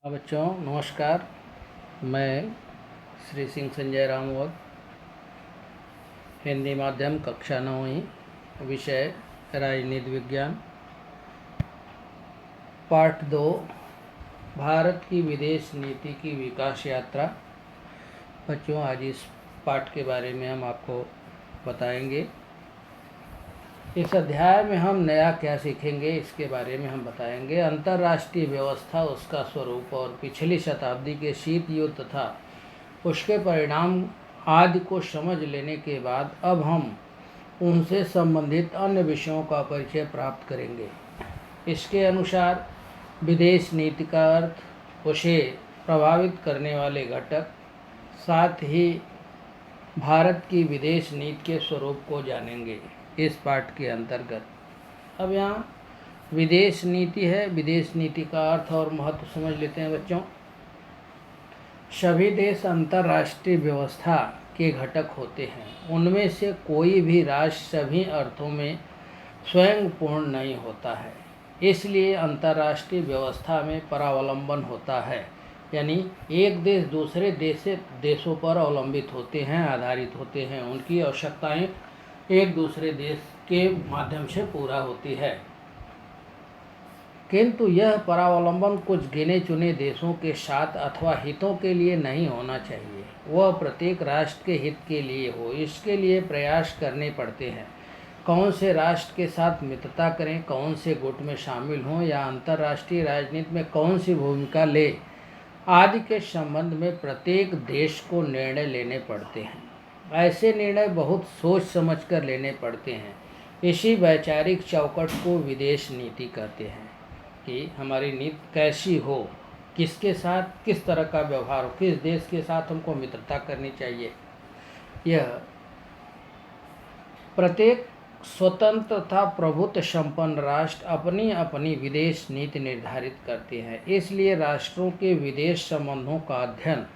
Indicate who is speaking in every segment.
Speaker 1: बच्चों नमस्कार। मैं श्री सिंह संजय रामवत, हिंदी माध्यम कक्षा 9वीं, विषय राजनीति विज्ञान, पार्ट 2, भारत की विदेश नीति की विकास यात्रा। बच्चों आज इस पाठ के बारे में हम आपको बताएंगे। इस अध्याय में हम नया क्या सीखेंगे इसके बारे में हम बताएंगे। अंतर्राष्ट्रीय व्यवस्था, उसका स्वरूप और पिछली शताब्दी के शीत युद्ध तथा उसके परिणाम आदि को समझ लेने के बाद अब हम उनसे संबंधित अन्य विषयों का परिचय प्राप्त करेंगे। इसके अनुसार विदेश नीति का अर्थ, उसे प्रभावित करने वाले घटक, साथ ही भारत की विदेश नीति के स्वरूप को जानेंगे इस पाठ के अंतर्गत। अब यहाँ विदेश नीति है। विदेश नीति का अर्थ और महत्व समझ लेते हैं बच्चों। सभी देश अंतर्राष्ट्रीय व्यवस्था के घटक होते हैं। उनमें से कोई भी राष्ट्र सभी अर्थों में स्वयं पूर्ण नहीं होता है। इसलिए अंतर्राष्ट्रीय व्यवस्था में परावलंबन होता है, यानी एक देश दूसरे देशों पर अवलंबित होते हैं, आधारित होते हैं। उनकी आवश्यकताएं एक दूसरे देश के माध्यम से पूरा होती है। किंतु यह परावलंबन कुछ गिने चुने देशों के साथ अथवा हितों के लिए नहीं होना चाहिए। वह प्रत्येक राष्ट्र के हित के लिए हो। इसके लिए प्रयास करने पड़ते हैं। कौन से राष्ट्र के साथ मित्रता करें, कौन से गुट में शामिल हों या अंतर्राष्ट्रीय राजनीति में कौन सी भूमिका ले, आदि के संबंध में प्रत्येक देश को निर्णय लेने पड़ते हैं। ऐसे निर्णय बहुत सोच समझकर लेने पड़ते हैं। इसी वैचारिक चौकट को विदेश नीति कहते हैं कि हमारी नीति कैसी हो, किसके साथ किस तरह का व्यवहार हो, किस देश के साथ हमको मित्रता करनी चाहिए। यह प्रत्येक स्वतंत्र तथा प्रभुत्व संपन्न राष्ट्र अपनी अपनी विदेश नीति निर्धारित करते हैं। इसलिए राष्ट्रों के विदेश संबंधों का अध्ययन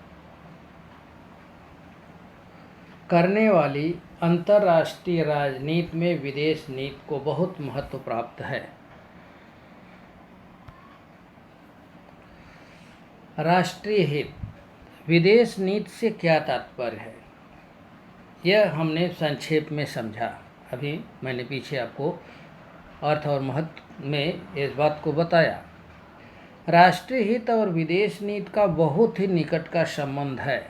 Speaker 1: करने वाली अंतर्राष्ट्रीय राजनीति में विदेश नीति को बहुत महत्व प्राप्त है। राष्ट्रीय हित, विदेश नीति से क्या तात्पर्य है, यह हमने संक्षेप में समझा। अभी मैंने पीछे आपको अर्थ और महत्व में इस बात को बताया। राष्ट्रीय हित और विदेश नीति का बहुत ही निकट का संबंध है।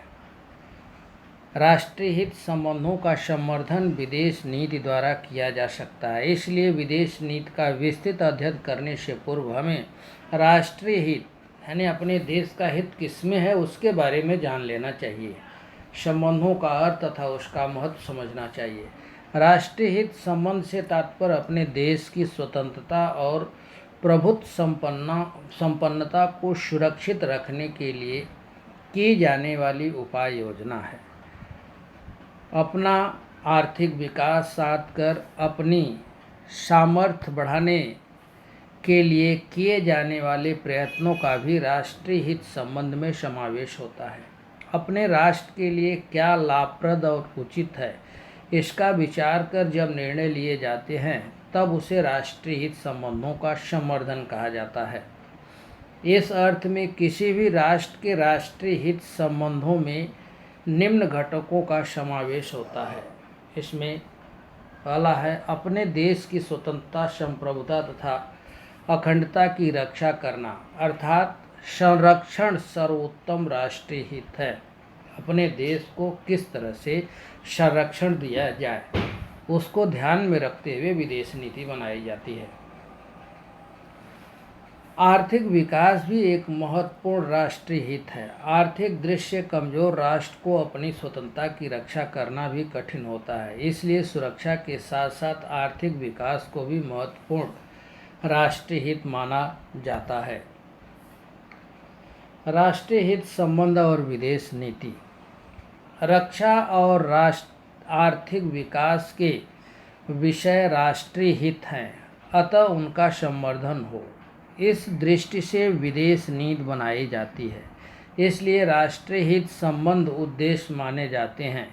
Speaker 1: राष्ट्रीय हित संबंधों का संवर्धन विदेश नीति द्वारा किया जा सकता है। इसलिए विदेश नीति का विस्तृत अध्ययन करने से पूर्व हमें राष्ट्रीय हित, यानी अपने देश का हित किसमें है, उसके बारे में जान लेना चाहिए। संबंधों का अर्थ तथा उसका महत्व समझना चाहिए। राष्ट्रीय हित संबंध से तात्पर्य अपने देश की स्वतंत्रता और प्रभुत्व संपन्नता को सुरक्षित रखने के लिए की जाने वाली उपाय योजना है। अपना आर्थिक विकास साध कर अपनी सामर्थ्य बढ़ाने के लिए किए जाने वाले प्रयत्नों का भी राष्ट्रीय हित संबंध में समावेश होता है। अपने राष्ट्र के लिए क्या लाभप्रद और उचित है, इसका विचार कर जब निर्णय लिए जाते हैं तब उसे राष्ट्रीय हित संबंधों का संवर्धन कहा जाता है। इस अर्थ में किसी भी राष्ट्र के राष्ट्रीय हित संबंधों में निम्न घटकों का समावेश होता है। इसमें पहला है अपने देश की स्वतंत्रता, संप्रभुता तथा अखंडता की रक्षा करना, अर्थात संरक्षण सर्वोत्तम राष्ट्रीय हित है। अपने देश को किस तरह से संरक्षण दिया जाए, उसको ध्यान में रखते हुए विदेश नीति बनाई जाती है। आर्थिक विकास भी एक महत्वपूर्ण राष्ट्रीय हित है। आर्थिक दृष्टि से कमजोर राष्ट्र को अपनी स्वतंत्रता की रक्षा करना भी कठिन होता है। इसलिए सुरक्षा के साथ साथ आर्थिक विकास को भी महत्वपूर्ण राष्ट्रीय हित माना जाता है। राष्ट्रीय हित संबंध और विदेश नीति, रक्षा और आर्थिक विकास के विषय राष्ट्रीय हित हैं, अतः उनका संवर्धन हो, इस दृष्टि से विदेश नीति बनाई जाती है। इसलिए राष्ट्रीय हित संबंध उद्देश्य माने जाते हैं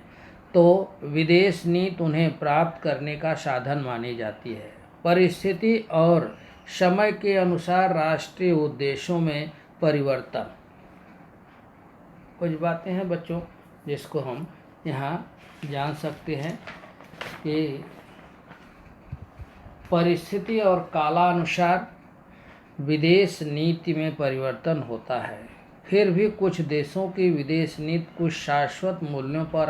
Speaker 1: तो विदेश नीति उन्हें प्राप्त करने का साधन मानी जाती है। परिस्थिति और समय के अनुसार राष्ट्रीय उद्देश्यों में परिवर्तन। कुछ बातें हैं बच्चों जिसको हम यहाँ जान सकते हैं कि परिस्थिति और कालानुसार विदेश नीति में परिवर्तन होता है। फिर भी कुछ देशों की विदेश नीति कुछ शाश्वत मूल्यों पर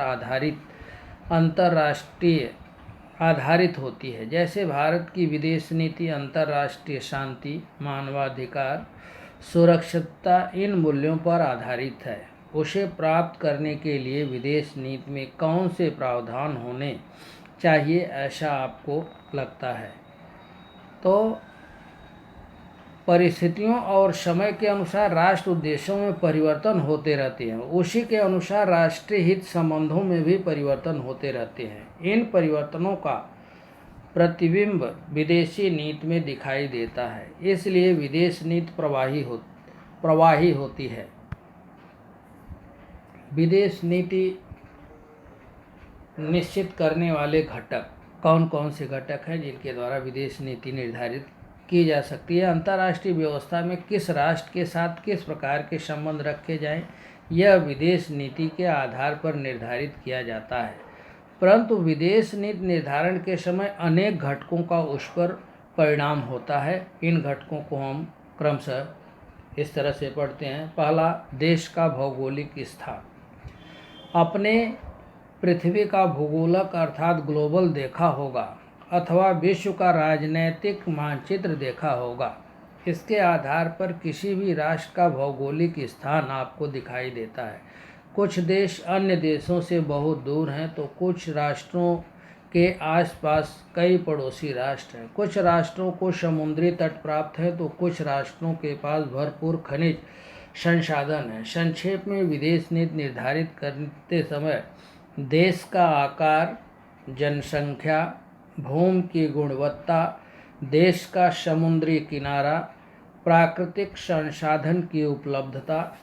Speaker 1: अंतर्राष्ट्रीय आधारित होती है। जैसे भारत की विदेश नीति अंतर्राष्ट्रीय शांति, मानवाधिकार, सुरक्षितता इन मूल्यों पर आधारित है। उसे प्राप्त करने के लिए विदेश नीति में कौन से प्रावधान होने चाहिए ऐसा आपको लगता है? तो परिस्थितियों और समय के अनुसार राष्ट्र उद्देश्यों में परिवर्तन होते रहते हैं। उसी के अनुसार राष्ट्रीय हित संबंधों में भी परिवर्तन होते रहते हैं। इन परिवर्तनों का प्रतिबिंब विदेशी नीति में दिखाई देता है। इसलिए विदेश नीति प्रवाही होती है। विदेश नीति निश्चित करने वाले घटक कौन कौन से घटक हैं जिनके द्वारा विदेश नीति निर्धारित की जा सकती है? अंतर्राष्ट्रीय व्यवस्था में किस राष्ट्र के साथ किस प्रकार के संबंध रखे जाएं, यह विदेश नीति के आधार पर निर्धारित किया जाता है। परंतु विदेश नीति निर्धारण के समय अनेक घटकों का उस पर परिणाम होता है। इन घटकों को हम क्रमशः इस तरह से पढ़ते हैं। पहला, देश का भौगोलिक स्थान। अपने पृथ्वी का भूगोलक अर्थात ग्लोबल देखा होगा अथवा विश्व का राजनैतिक मानचित्र देखा होगा। इसके आधार पर किसी भी राष्ट्र का भौगोलिक स्थान आपको दिखाई देता है। कुछ देश अन्य देशों से बहुत दूर हैं तो कुछ राष्ट्रों के आसपास कई पड़ोसी राष्ट्र हैं। कुछ राष्ट्रों को समुद्री तट प्राप्त है तो कुछ राष्ट्रों के पास भरपूर खनिज संसाधन है। संक्षेप में विदेश नीति निर्धारित करते समय देश का आकार, जनसंख्या, भूमि की गुणवत्ता, देश का समुद्री किनारा, प्राकृतिक संसाधन की उपलब्धता,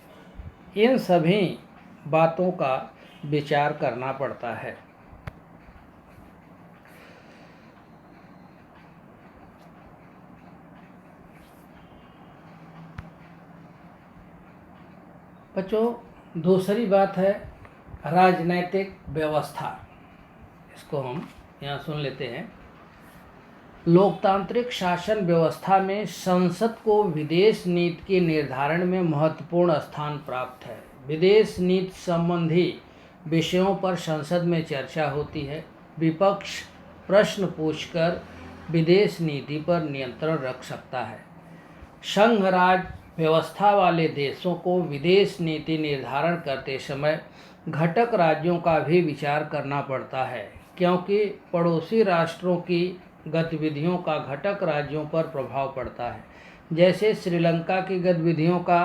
Speaker 1: इन सभी बातों का विचार करना पड़ता है। बच्चों, दूसरी बात है राजनैतिक व्यवस्था। इसको हम यहाँ सुन लेते हैं। लोकतांत्रिक शासन व्यवस्था में संसद को विदेश नीति के निर्धारण में महत्वपूर्ण स्थान प्राप्त है। विदेश नीति संबंधी विषयों पर संसद में चर्चा होती है। विपक्ष प्रश्न पूछकर विदेश नीति पर नियंत्रण रख सकता है। संघ राज व्यवस्था वाले देशों को विदेश नीति निर्धारण करते समय घटक राज्यों का भी विचार करना पड़ता है, क्योंकि पड़ोसी राष्ट्रों की गतिविधियों का घटक राज्यों पर प्रभाव पड़ता है। जैसे श्रीलंका की गतिविधियों का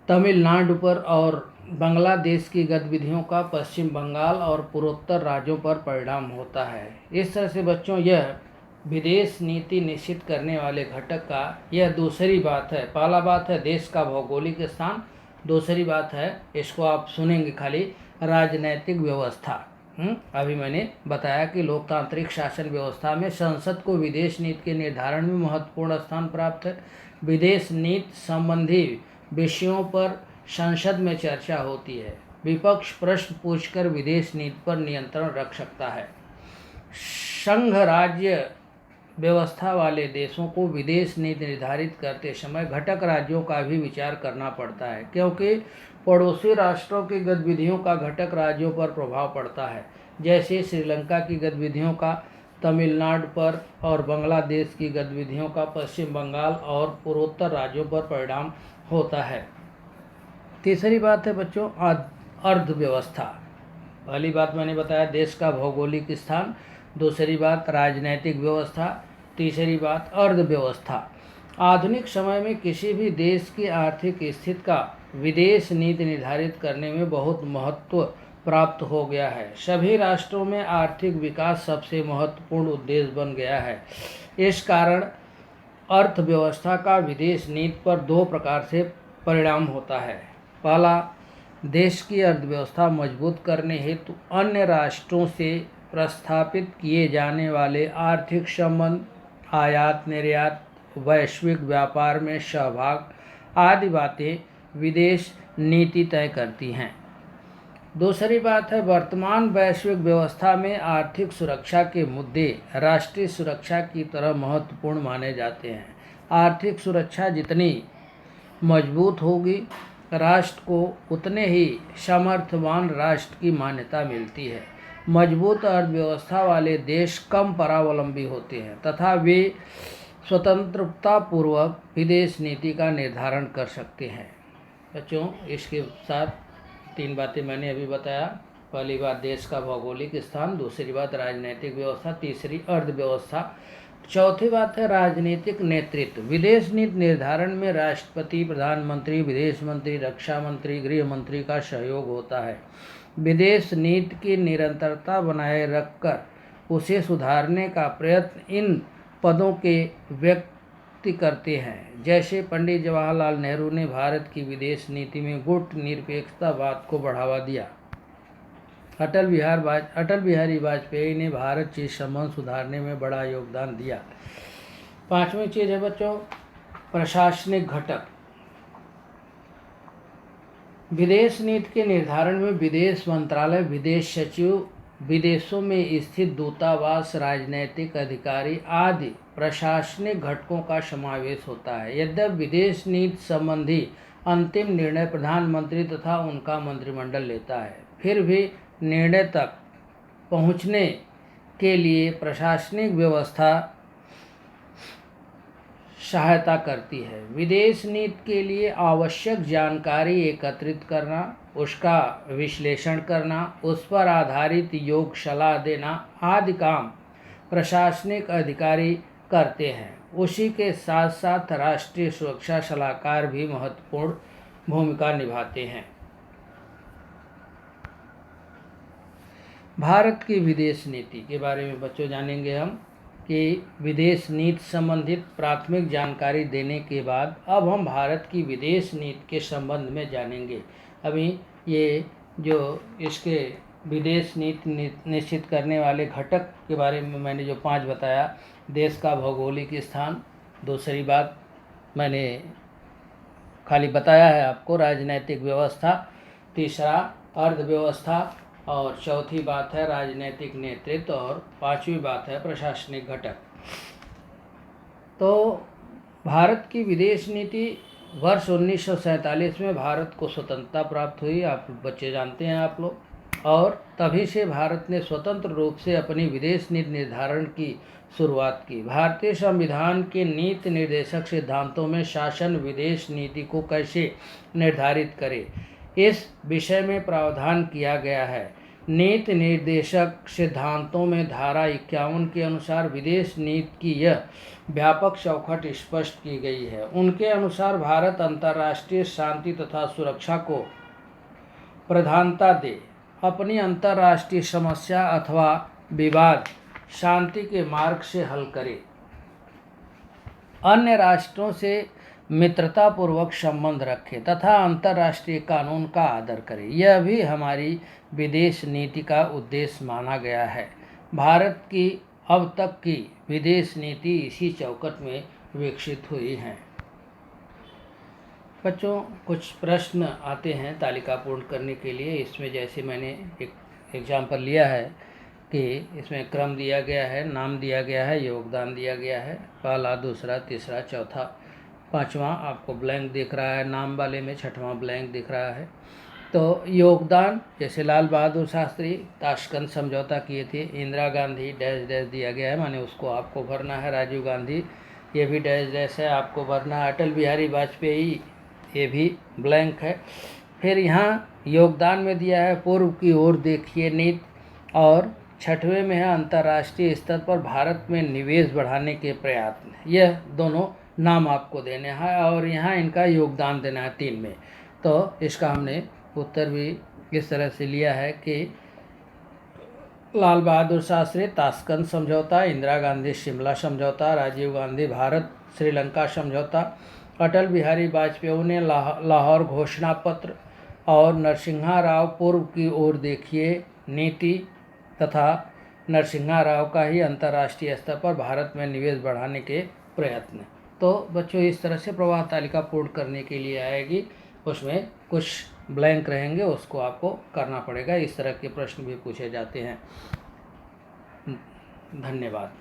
Speaker 1: तमिलनाडु पर और बांग्लादेश की गतिविधियों का पश्चिम बंगाल और पूर्वोत्तर राज्यों पर परिणाम होता है। इस तरह से बच्चों, यह विदेश नीति निश्चित करने वाले घटक का यह दूसरी बात है। पहला बात है देश का भौगोलिक स्थान, दूसरी बात है, इसको आप सुनेंगे खाली, राजनैतिक व्यवस्था। अभी मैंने बताया कि लोकतांत्रिक शासन व्यवस्था में संसद को विदेश नीति के निर्धारण में महत्वपूर्ण स्थान प्राप्त है। विदेश नीति संबंधी विषयों पर संसद में चर्चा होती है। विपक्ष प्रश्न पूछकर विदेश नीति पर नियंत्रण रख सकता है। संघ राज्य व्यवस्था वाले देशों को विदेश नीति निर्धारित करते समय घटक राज्यों का भी विचार करना पड़ता है, क्योंकि पड़ोसी राष्ट्रों की गतिविधियों का घटक राज्यों पर प्रभाव पड़ता है। जैसे श्रीलंका की गतिविधियों का तमिलनाडु पर और बांग्लादेश की गतिविधियों का पश्चिम बंगाल और पूर्वोत्तर राज्यों पर परिणाम होता है। तीसरी बात है बच्चों अर्थव्यवस्था। पहली बात मैंने बताया देश का भौगोलिक स्थान, दूसरी बात राजनैतिक व्यवस्था, तीसरी बात अर्थव्यवस्था। आधुनिक समय में किसी भी देश की आर्थिक स्थिति का विदेश नीति निर्धारित करने में बहुत महत्व प्राप्त हो गया है। सभी राष्ट्रों में आर्थिक विकास सबसे महत्वपूर्ण उद्देश्य बन गया है। इस कारण अर्थव्यवस्था का विदेश नीति पर दो प्रकार से परिणाम होता है। पहला, देश की अर्थव्यवस्था मजबूत करने हेतु अन्य राष्ट्रों से प्रस्थापित किए जाने वाले आर्थिक संबंध, आयात निर्यात, वैश्विक व्यापार में सहभाग आदि बातें विदेश नीति तय करती हैं। दूसरी बात है, वर्तमान वैश्विक व्यवस्था में आर्थिक सुरक्षा के मुद्दे राष्ट्रीय सुरक्षा की तरह महत्वपूर्ण माने जाते हैं। आर्थिक सुरक्षा जितनी मजबूत होगी, राष्ट्र को उतने ही सामर्थ्यवान राष्ट्र की मान्यता मिलती है। मजबूत अर्थव्यवस्था वाले देश कम परावलंबी होते हैं तथा वे स्वतंत्रतापूर्वक विदेश नीति का निर्धारण कर सकते हैं। बच्चों, इसके साथ 3 बातें मैंने अभी बताया। पहली बात देश का भौगोलिक स्थान, दूसरी बात राजनीतिक व्यवस्था, तीसरी अर्थव्यवस्था, चौथी बात है राजनीतिक नेतृत्व। विदेश नीति निर्धारण में राष्ट्रपति, प्रधानमंत्री, विदेश मंत्री, रक्षा मंत्री, गृह मंत्री का सहयोग होता है। विदेश नीति की निरंतरता बनाए रखकर उसे सुधारने का प्रयत्न इन पदों के व्यक्ति करते हैं। जैसे पंडित जवाहरलाल नेहरू ने भारत की विदेश नीति में गुट निरपेक्षतावाद को बढ़ावा दिया। अटल बिहारी वाजपेयी ने भारत चीन संबंध सुधारने में बड़ा योगदान दिया। 5वीं चीज़ है बच्चों, प्रशासनिक घटक। विदेश नीति के निर्धारण में विदेश मंत्रालय, विदेश सचिव, विदेशों में स्थित दूतावास, राजनैतिक अधिकारी आदि प्रशासनिक घटकों का समावेश होता है। यद्यपि विदेश नीति संबंधी अंतिम निर्णय प्रधानमंत्री तथा उनका मंत्रिमंडल लेता है, फिर भी निर्णय तक पहुंचने के लिए प्रशासनिक व्यवस्था सहायता करती है। विदेश नीति के लिए आवश्यक जानकारी एकत्रित करना, उसका विश्लेषण करना, उस पर आधारित योग्य सलाह देना आदि काम प्रशासनिक अधिकारी करते हैं। उसी के साथ साथ राष्ट्रीय सुरक्षा सलाहकार भी महत्वपूर्ण भूमिका निभाते हैं। भारत की विदेश नीति के बारे में बच्चों जानेंगे हम कि विदेश नीति संबंधित प्राथमिक जानकारी देने के बाद अब हम भारत की विदेश नीति के संबंध में जानेंगे। अभी ये जो इसके विदेश नीति निश्चित करने वाले घटक के बारे में मैंने जो 5 बताया, देश का भौगोलिक स्थान, दूसरी बात मैंने खाली बताया है आपको राजनैतिक व्यवस्था, तीसरा अर्थव्यवस्था, और चौथी बात है राजनीतिक नेतृत्व, और 5वीं बात है प्रशासनिक घटक। तो भारत की विदेश नीति वर्ष 1947 में भारत को स्वतंत्रता प्राप्त हुई, आप बच्चे जानते हैं आप लोग, और तभी से भारत ने स्वतंत्र रूप से अपनी विदेश नीति निर्धारण की शुरुआत की। भारतीय संविधान के नीति निर्देशक सिद्धांतों में शासन विदेश नीति को कैसे निर्धारित करे, इस विषय में प्रावधान किया गया है। नीति निर्देशक सिद्धांतों में धारा 51 के अनुसार विदेश नीति की यह व्यापक चौखट स्पष्ट की गई है। उनके अनुसार भारत अंतर्राष्ट्रीय शांति तथा सुरक्षा को प्रधानता दे, अपनी अंतर्राष्ट्रीय समस्या अथवा विवाद शांति के मार्ग से हल करे, अन्य राष्ट्रों से मित्रतापूर्वक संबंध रखे तथा अंतर्राष्ट्रीय कानून का आदर करे। यह भी हमारी विदेश नीति का उद्देश्य माना गया है। भारत की अब तक की विदेश नीति इसी चौखट में विकसित हुई है। बच्चों, कुछ प्रश्न आते हैं तालिका पूर्ण करने के लिए। इसमें जैसे मैंने एक एग्जाम्पल लिया है कि इसमें क्रम दिया गया है, नाम दिया गया है, योगदान दिया गया है, पहला, दूसरा, तीसरा, चौथा, 5वां आपको ब्लैंक दिख रहा है, नाम वाले में 6वां ब्लैंक दिख रहा है। तो योगदान, जैसे लाल बहादुर शास्त्री ताशकंद समझौता किए थे, इंदिरा गांधी डैश डैश दिया गया है, माने उसको आपको भरना है। राजीव गांधी, ये भी डैश डैश है, आपको भरना है। अटल बिहारी वाजपेयी, ये भी ब्लैंक है। फिर यहाँ योगदान में दिया है पूर्व की ओर देखिए नीति, और 6वें में है अंतर्राष्ट्रीय स्तर पर भारत में निवेश बढ़ाने के प्रयत्न। यह दोनों नाम आपको देने हैं और यहाँ इनका योगदान देना है 3 में। तो इसका हमने उत्तर भी इस तरह से लिया है कि लाल बहादुर शास्त्री ताशकंद समझौता, इंदिरा गांधी शिमला समझौता, राजीव गांधी भारत श्रीलंका समझौता, अटल बिहारी वाजपेयी ने लाहौर घोषणा पत्र, और नरसिम्हा राव पूर्व की ओर देखिए नीति तथा नरसिम्हा राव का ही अंतर्राष्ट्रीय स्तर पर भारत में निवेश बढ़ाने के प्रयत्न। तो बच्चों इस तरह से प्रवाह तालिका पूर्ण करने के लिए आएगी, उसमें कुछ ब्लैंक रहेंगे, उसको आपको करना पड़ेगा। इस तरह के प्रश्न भी पूछे जाते हैं। धन्यवाद।